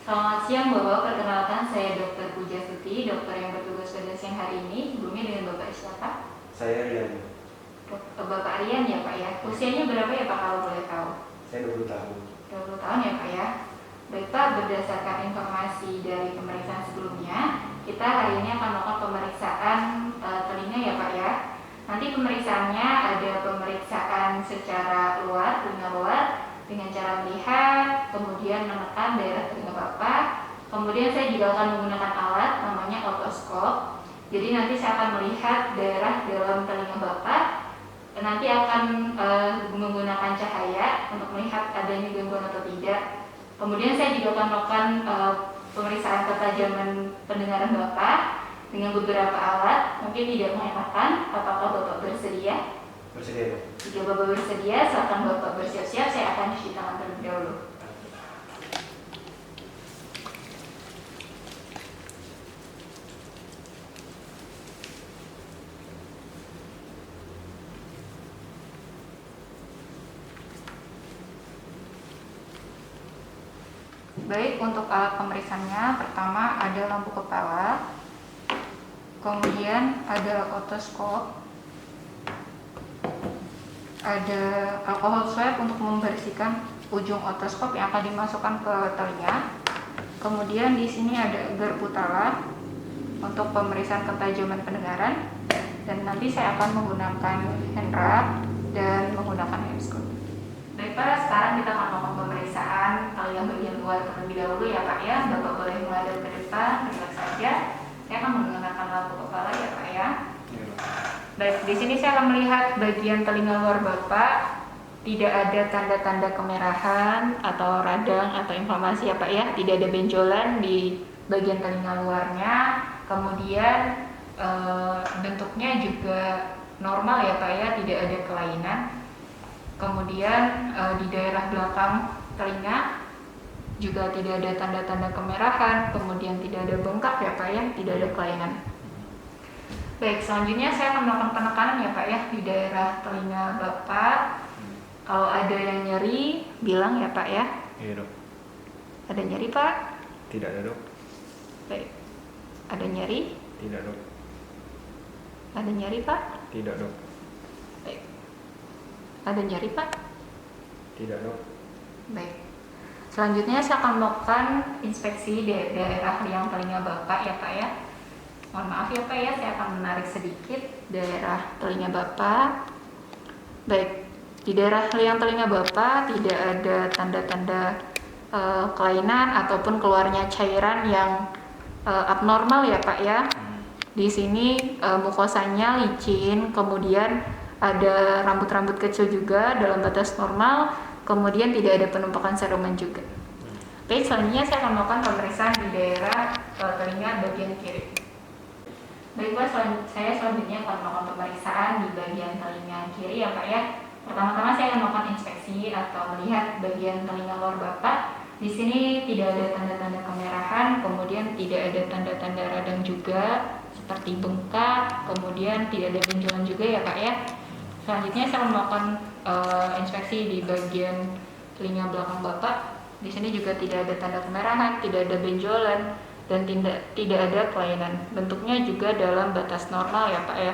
Selamat siang Bapak, perkenalkan saya Dr. Pujastuti, dokter yang bertugas pada siang hari ini. Sebelumnya dengan Bapak siapa? Saya Rian. Bapak Rian ya Pak ya. Usianya berapa ya Pak kalau boleh tahu? Saya 20 tahun. 20 tahun ya Pak ya. Baik Pak, berdasarkan informasi dari pemeriksaan sebelumnya, kita hari ini akan melakukan pemeriksaan telinga ya Pak ya. Nanti pemeriksaannya ada pemeriksaan secara luar, telinga luar, dengan cara melihat, kemudian menekan daerah telinga Bapak. Kemudian saya juga akan menggunakan alat namanya otoskop. Jadi nanti saya akan melihat daerah dalam telinga Bapak. Nanti akan menggunakan cahaya untuk melihat adanya gangguan atau tidak. Kemudian saya juga akan melakukan pemeriksaan ketajaman pendengaran Bapak dengan beberapa alat. Mungkin tidak mengatakan apakah Bapak bersedia? Bersedia, Pak. Jika Bapak bersedia, silakan Bapak bersiap-siap. Saya akan cuci tangan terlebih dahulu. Baik, untuk alat pemeriksaannya, pertama ada lampu kepala, kemudian ada otoskop, ada alkohol swab untuk membersihkan ujung otoskop yang akan dimasukkan ke telinga. Kemudian di sini ada garpu tala untuk pemeriksaan ketajaman pendengaran, dan nanti saya akan menggunakan hand rub dan menggunakan handscope. Baik Pak, sekarang kita akan melakukan pemeriksaan telinga bagian luar terlebih dahulu ya Pak ya. Bapak boleh menghadap ke depan, relax saja. Saya akan menggunakan lampu kepala ya Pak ya. Baik, di sini saya akan melihat bagian telinga luar Bapak tidak ada tanda-tanda kemerahan atau radang atau inflamasi ya Pak ya. Tidak ada benjolan di bagian telinga luarnya. Kemudian bentuknya juga normal ya Pak ya, tidak ada kelainan. Kemudian di daerah belakang telinga juga tidak ada tanda-tanda kemerahan, kemudian tidak ada bengkak ya Pak ya, tidak ada kelainan. Baik, selanjutnya saya akan melakukan penekanan ya Pak ya di daerah telinga Bapak. Kalau ada yang nyeri, bilang ya Pak ya. Iya, Dok. Ada nyeri Pak? Tidak ada, Dok. Baik. Ada nyeri? Tidak, Dok. Ada nyeri Pak? Tidak, Dok. Baik. Ada nyeri Pak? Tidak, Dok. Baik. Selanjutnya saya akan melakukan inspeksi daerah liang telinga Bapak ya Pak ya. Mohon maaf ya Pak ya, saya akan menarik sedikit daerah telinga Bapak. Baik, di daerah liang telinga Bapak tidak ada tanda-tanda kelainan ataupun keluarnya cairan yang abnormal ya Pak ya. Di sini mukosanya licin, kemudian ada rambut-rambut kecil juga dalam batas normal, kemudian tidak ada penumpukan serumen juga. Baik, selanjutnya saya akan melakukan pemeriksaan di daerah telinga bagian kiri. Baik Pak, saya selanjutnya akan melakukan pemeriksaan di bagian telinga kiri ya Pak ya. Pertama-tama saya akan melakukan inspeksi atau melihat bagian telinga luar Bapak. Di sini tidak ada tanda-tanda kemerahan, kemudian tidak ada tanda-tanda radang juga seperti bengkak, kemudian tidak ada benjolan juga ya Pak ya. Selanjutnya saya akan melakukan inspeksi di bagian telinga belakang Bapak. Di sini juga tidak ada tanda kemerahan, tidak ada benjolan, dan tidak ada kelainan. Bentuknya juga dalam batas normal ya Pak ya.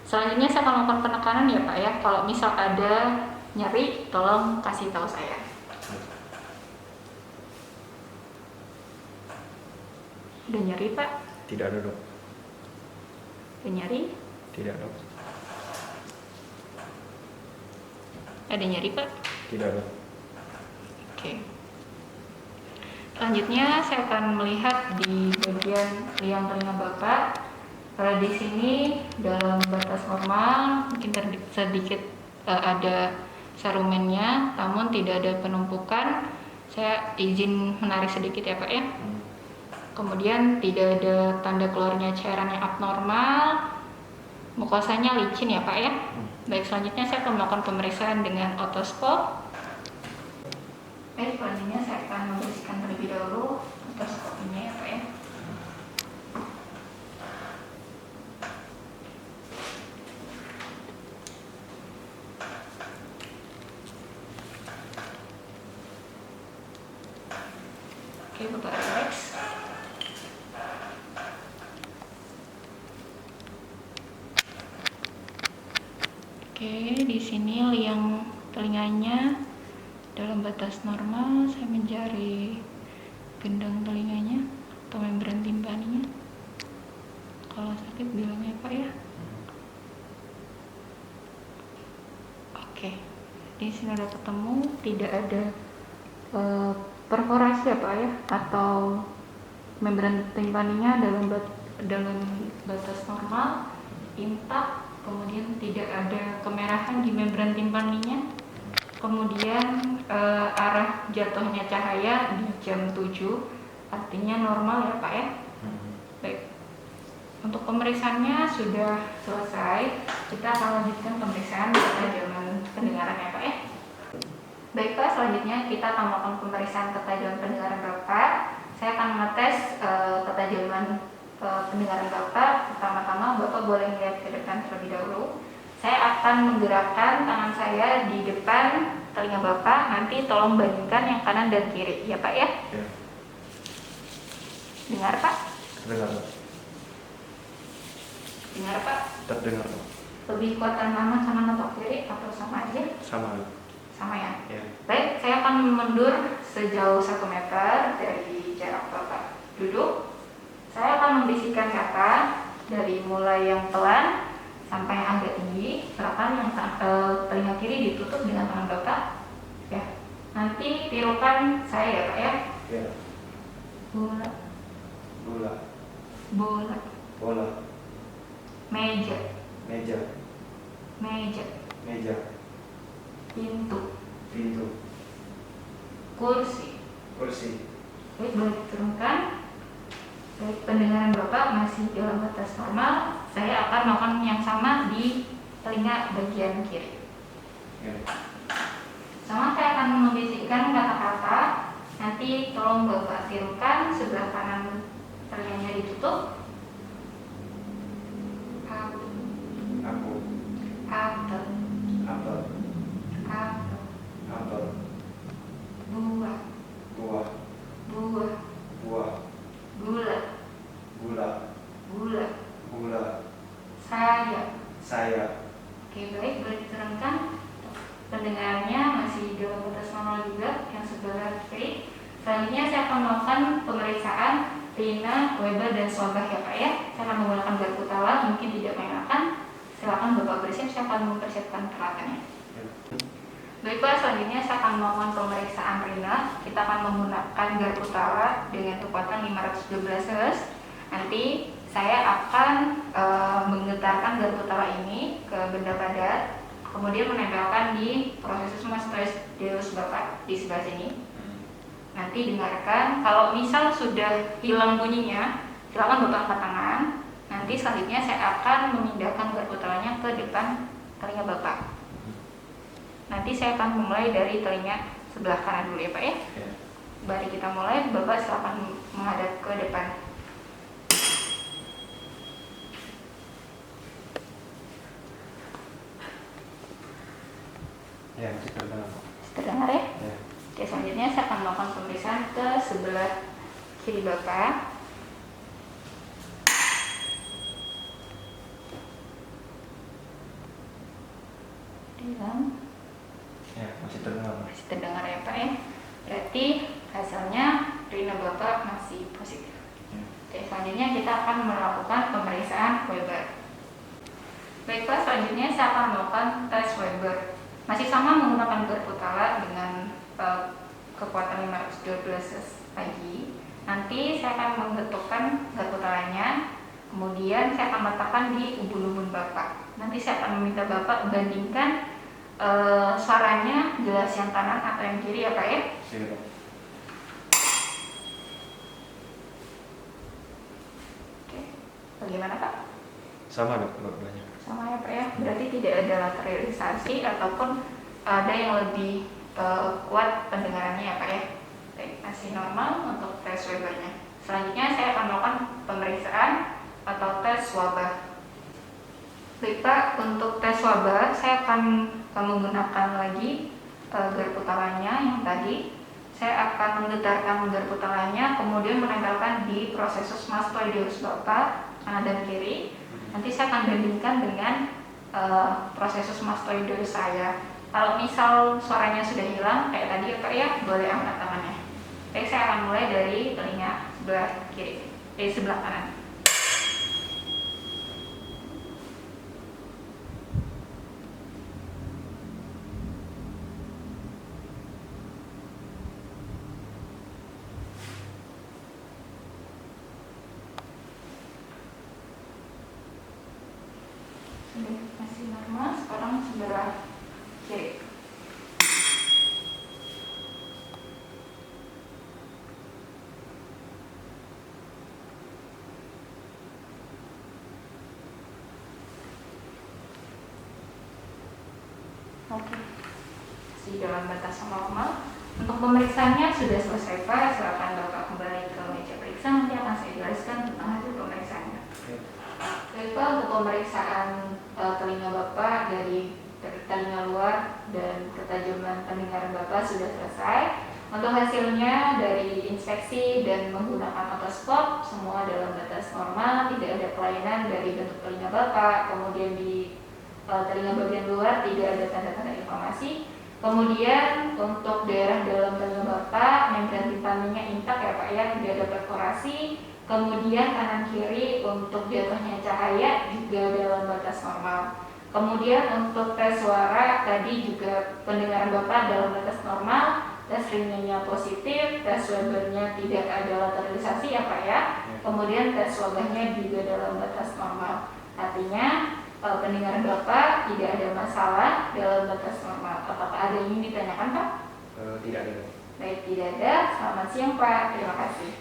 Selanjutnya saya akan melakukan penekanan ya Pak ya. Kalau misal ada nyeri, tolong kasih tahu saya. Ada nyeri Pak? Tidak ada, Dok. Ada nyeri? Tidak, Dok. Ada nyeri Pak? Tidak, Dok. Oke. Selanjutnya saya akan melihat di bagian liang telinga Bapak. Di sini dalam batas normal, mungkin sedikit ada serumennya, namun tidak ada penumpukan. Saya izin menarik sedikit ya Pak ya. Kemudian tidak ada tanda keluarnya cairan yang abnormal, mukosanya licin ya Pak ya. Baik, selanjutnya saya akan melakukan pemeriksaan dengan otoskop. Baik, selanjutnya saya akan membersihkan terlebih dahulu otoskopnya ya Pak ya. Oke, Bapak relax. Oke, di sini liang telinganya dalam batas normal. Saya mencari gendang telinganya atau membran timpaninya. Kalau sakit bilang ya Pak ya. Oke, di sini udah ketemu, tidak ada perforasi ya Pak ya, atau membran timpaninya dalam batas normal, intak. Kemudian tidak ada kemerahan di membran timpaninya. Kemudian arah jatuhnya cahaya di jam 7, artinya normal ya Pak ya. Baik, untuk pemeriksaannya sudah selesai. Kita akan lanjutkan pemeriksaan ketajaman pendengaran ya Pak ya. Baik Pak, selanjutnya kita akan melakukan pemeriksaan ketajaman pendengaran Bapak. Saya akan mengetes ketajaman pendengaran Bapak. Pertama-tama Bapak boleh melihat ke depan terlebih dahulu. Saya akan menggerakkan tangan saya di depan telinga Bapak. Nanti tolong bandingkan yang kanan dan kiri ya Pak ya. Ya. Dengar Pak? Dengar. Dengar Pak? Terdengar, Pak. Lebih kuatan mana kanan atau kiri atau sama aja? Sama. Sama ya? Ya. Baik, saya akan mundur sejauh 1 meter dari jarak Bapak duduk. Saya akan membisikkan kata dari mulai yang pelan sampai yang agak tinggi. Silakan yang telinga kiri ditutup dengan tangan Bapak. Ya. Nanti tirukan saya ya Pak ya. Ya. Bola, Bola. bola, Bola. meja, Meja. meja, Meja. pintu, Pintu. kursi. Kursi. Baik, boleh diturunkan. Baik, pendengaran Bapak masih dalam batas normal. Saya akan melakukan yang sama di telinga bagian kiri. Ya. Sama saya akan membisikkan kata-kata. Nanti tolong Bapak tirukan sebelah kanan telinganya ditutup. Apel, Aku. apel, Apel. apel, Apel. buah, Buah. buah, Buah. gula, Gula. gula, Gula. saya. Saya. Oke, baik, boleh diturunkan. Pendengarannya masih dalam batas normal juga yang sebelah kiri. Selanjutnya saya akan melakukan pemeriksaan Rina, Weber, dan Swabah ya Pak ya. Saya akan menggunakan garpu tala, mungkin tidak mengenakan. Silakan Bapak bersiap, saya akan mempersiapkan peralatannya. Ya. Baik Pak, selanjutnya saya akan melakukan pemeriksaan Rina. Kita akan menggunakan garpu tala dengan kekuatan 512 Hz. Nanti saya akan menggetarkan garpu tala ini ke benda padat, kemudian menempelkan di proses mastoideus Bapak di sebelah sini. Nanti dengarkan, kalau misal sudah hilang bunyinya, silakan Bapak angkat tangan. Nanti selanjutnya saya akan memindahkan garpu talanya ke depan telinga Bapak. Nanti saya akan memulai dari telinga sebelah kanan dulu ya Pak ya. Ya. Mari kita mulai, Bapak silakan menghadap ke depan. Ya, masih terdengar, Pak. Terdengar ya? Ya. Oke, selanjutnya saya akan melakukan pemeriksaan ke sebelah kiri Bapak. Diam. Ya, masih terdengar, Pak. Masih terdengar ya Pak ya. Berarti hasilnya Rina Bapak masih positif. Ya. Oke, selanjutnya kita akan melakukan pemeriksaan Weber. Baik Pak, selanjutnya saya akan melakukan tes Weber. Masih sama menggunakan garpu tala dengan kekuatan 512 lagi. Nanti saya akan menggetukkan garpu talanya, kemudian saya akan letakkan di ubun-ubun Bapak. Nanti saya akan meminta Bapak bandingkan suaranya jelas yang kanan atau yang kiri ya Pak ya. Siap, Pak. Oke, bagaimana Pak? Sama dok, dua-duanya. Sama ya Pak ya. Berarti tidak ada lateralisasi ataupun ada yang lebih kuat pendengarannya ya Pak ya. Baik, masih normal untuk tes Webernya. Selanjutnya saya akan melakukan pemeriksaan atau tes wabah. Baik Pak, untuk tes wabah saya akan menggunakan lagi garpu talanya yang tadi. saya akan menggetarkan garpu tengahnya, kemudian menempelkan di prosesus mastoideus Bapak kanan dan kiri. Nanti saya akan bandingkan dengan prosesus mastoideus saya. Kalau misal suaranya sudah hilang kayak tadi ya Pak ya, boleh angkat tangannya. Baik, saya akan mulai dari telinga sebelah kiri, sebelah kanan. Masih normal, sekarang sebelah kiri. Oke, masih dalam batas normal. Untuk pemeriksaannya sudah selesai Pak, silakan Bapak kembali ke meja periksa, nanti akan saya jelaskan tentang hasil pemeriksaannya. Baik Pak, untuk pemeriksaan telinga Bapak dari telinga luar dan ketajaman pendengaran Bapak sudah selesai. Untuk hasilnya dari inspeksi dan menggunakan otoskop semua dalam batas normal, tidak ada kelainan dari bentuk telinga Bapak, kemudian di telinga bagian luar tidak ada tanda-tanda inflamasi. Kemudian untuk daerah dalam telinga Bapak, membran timpaninya intak ya Pak ya, tidak ada perforasi. Kemudian kanan kiri untuk jatuhnya cahaya juga dalam batas normal. Kemudian untuk tes suara tadi juga pendengaran Bapak dalam batas normal, tes ringnya positif, tes Webernya tidak ada lateralisasi ya Pak ya. Kemudian tes wabahnya juga dalam batas normal. Artinya pendengaran Bapak tidak ada masalah dalam batas normal. Apakah ada yang ingin ditanyakan Pak? Tidak ada. Baik, tidak ada. Selamat siang Pak, terima kasih.